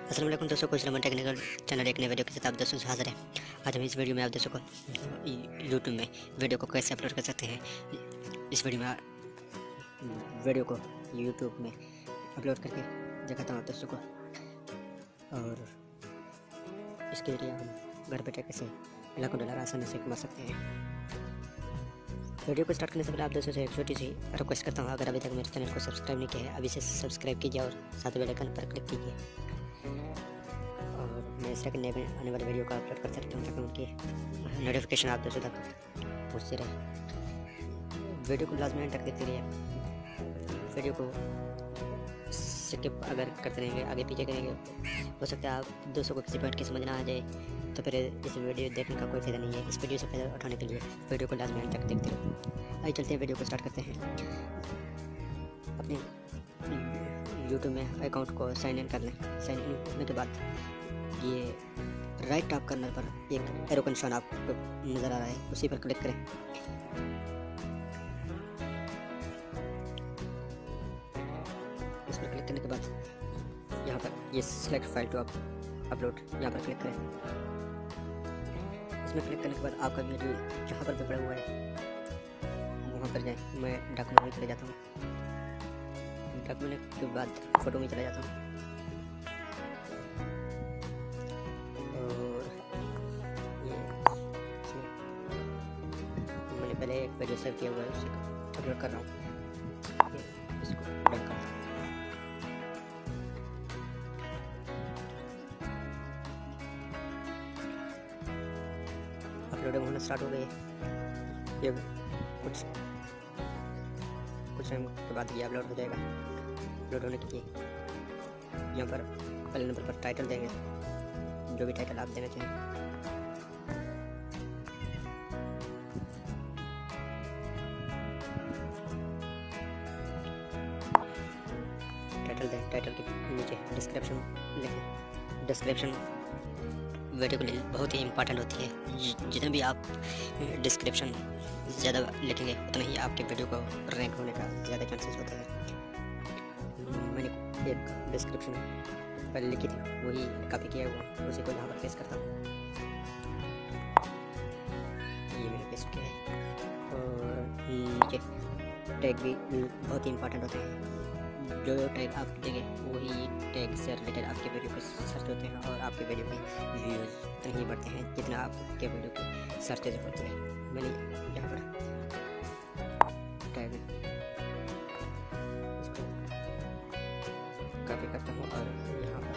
अस्सलाम वालेकुम दोस्तों, कोहेसलामन टेक्निकल चैनल एक नए वीडियो के साथ आप दोस्तों से हाजिर है। आज हम इस वीडियो में आप दोस्तों को YouTube में वीडियो को कैसे अपलोड कर सकते हैं, इस वीडियो में वीडियो को YouTube में अपलोड करके दिखाता हूँ आप दोस्तों को। और इसके लिए हम घर बैठे कैसे लाखों डॉलर आसानी से कमा सकते हैं। वीडियो को स्टार्ट करने से पहले आप दोस्तों से एक छोटी सी रिक्वेस्ट करता हूँ, अगर अभी तक मेरे चैनल को सब्सक्राइब नहीं किया है अभी से सब्सक्राइब कीजिए और साथ बेल आइकन पर क्लिक कीजिए। और मैं इस तरह के नए आने वाले वीडियो का अपलोड करता रहता हूँ ताकि उनकी नोटिफिकेशन आप दोस्तों तक पहुँचती रहे। वीडियो को लाजमी एंड तक देखते रहिए। वीडियो को स्किप अगर करते रहेंगे, आगे पीछे करेंगे, हो सकता है आप दोस्तों को किसी पॉइंट की समझ ना आ जाए, तो फिर इस वीडियो देखने का कोई फ़ायदा नहीं है। इस वीडियो से फ़ायदा उठाने के लिए वीडियो को लाजमी एंड तक देखते रहिए। आइए चलते हैं, वीडियो को स्टार्ट करते हैं। अपने YouTube में अकाउंट को साइन इन कर लें। साइन इन करने के बाद ये राइट टैप करने पर एक एरो का निशान आपको नज़र आ रहा है, उसी पर क्लिक करें। इस पर क्लिक करने के बाद यहाँ पर ये सिलेक्ट फाइल टू अपलोड, यहाँ पर क्लिक करें। इसमें क्लिक करने के बाद आपका वीडियो जहाँ पर भी पड़ा हुआ है वहाँ पर जाए। मैं डॉक्यूमेंट में चले जाता हूँ। डॉक्यूमेंट के बाद फ़ोटो में चला जाता हूँ और ये मैंने पहले एक वीडियो सेव किया हुआ है, उसी को अपलोड कर रहा हूँ। इसको डन कर दूँ। अपलोडिंग होना स्टार्ट हो गई है। ये कुछ टाइम के बाद ये अपलोड हो जाएगा। अपलोड होने के लिए यहाँ पर पहले नंबर पर टाइटल देंगे, जो भी टाइटल आप देना चाहें। टाइटल दें, टाइटल के नीचे डिस्क्रिप्शन लिखें। डिस्क्रिप्शन वीडियो के लिए बहुत ही इम्पोर्टेंट होती है। जितना भी आप डिस्क्रिप्शन ज़्यादा लिखेंगे उतना ही आपके वीडियो को रैंक होने का ज़्यादा चांसेस होता है। मैंने एक डिस्क्रिप्शन पहले लिखी थी, वही कॉपी किया हुआ, उसी को यहाँ पर पेस्ट करता हूँ। ये मैंने पेस्ट किया है। और नीचे टैग भी बहुत ही इम्पोर्टेंट होते हैं। जो टैग आप देंगे वही टैग से रिलेटेड आपके वीडियो पे सर्च होते हैं और आपके वीडियो के व्यूज़ उतने ही बढ़ते हैं जितना आपके वीडियो की सर्चेज होती है। मैंने यहाँ पर टैग इसको कॉपी करता हूँ और यहाँ पर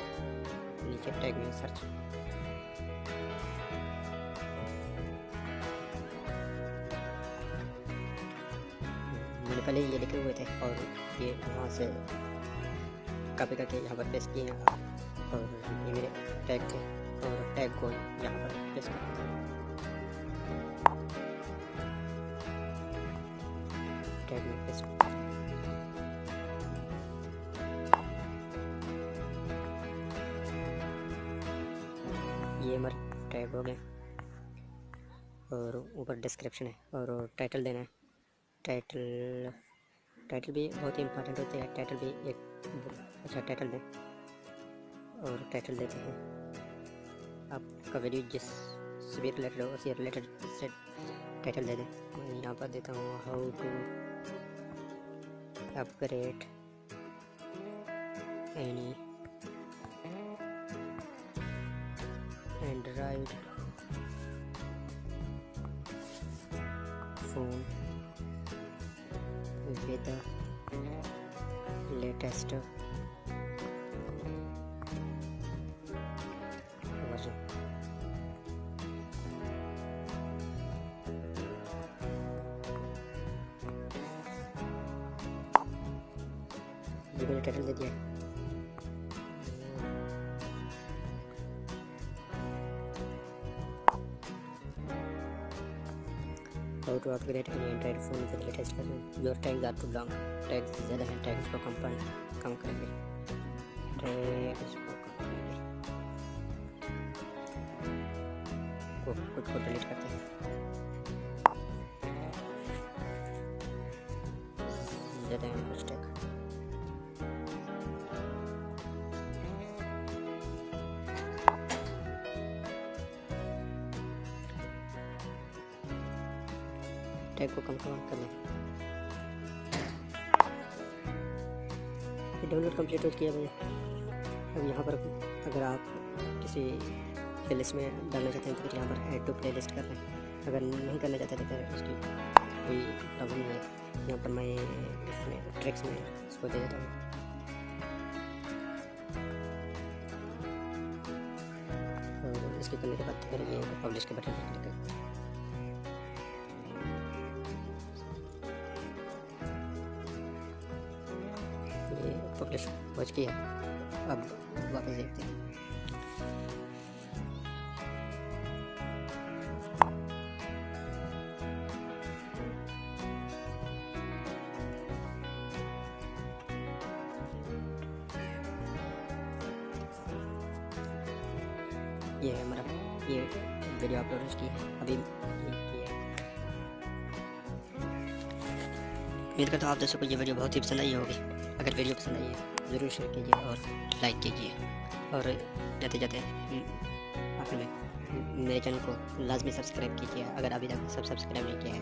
नीचे टैग में सर्च मैंने पहले ये लिखे हुए थे और ये वहाँ से कॉपी करके यहाँ पर पेस्ट किए हैं। और ये मेरे टैग थे और टैग को यहाँ पर पेस्ट करते हैं। टैग में पेस्ट ये हमारे टैग हो गए। और ऊपर डिस्क्रिप्शन है और टाइटल देना है। टाइटल भी बहुत ही इम्पोर्टेंट होते हैं। टाइटल भी एक अच्छा टाइटल दें और टाइटल देते हैं आपका वीडियो जिस से भी रिलेटेड हो उसी रिलेटेड से टाइटल दे दें। मैं यहाँ पर देता हूँ how to upgrade any android phone with the latest version। ये मैंने टाइटल दे दिया है। How to upgrade any Android phone with the latest version? Your tags are too long. Tags ज़्यादा हैं, टैग्स को कम करेंगे। टैग्स को कम करेंगे, कुछ को डिलीट करते हैं। ज़्यादा हैं कुछ टैग। टैग को कम कर लें। डाउनलोड कंप्लीट हो किया मैंने। अब यहाँ पर अगर आप किसी प्लेलिस्ट में डालना चाहते हैं तो फिर यहाँ पर ऐड टू प्लेलिस्ट कर लें। अगर नहीं करना चाहते तो फिर उसकी कोई प्रॉब्लम नहीं है। यहाँ पर मैं इसमें ट्रैक्स में इसको दे देता हूँ। और इसके करने के बाद फिर ये पब्लिश के बटन पर क्लिक करें। ये पब्लिश हो चुकी है। अब वापस देखते हैं। ये है हमारा ये वीडियो अपलोड की है अभी की है। उम्मीद करता हूँ आप दोस्तों को ये वीडियो बहुत ही पसंद आई होगी। अगर वीडियो पसंद आई है ज़रूर शेयर कीजिए और लाइक कीजिए, और जाते जाते आखिर में मेरे चैनल को लाजमी सब्सक्राइब कीजिए अगर अभी तक सब्सक्राइब नहीं किया है।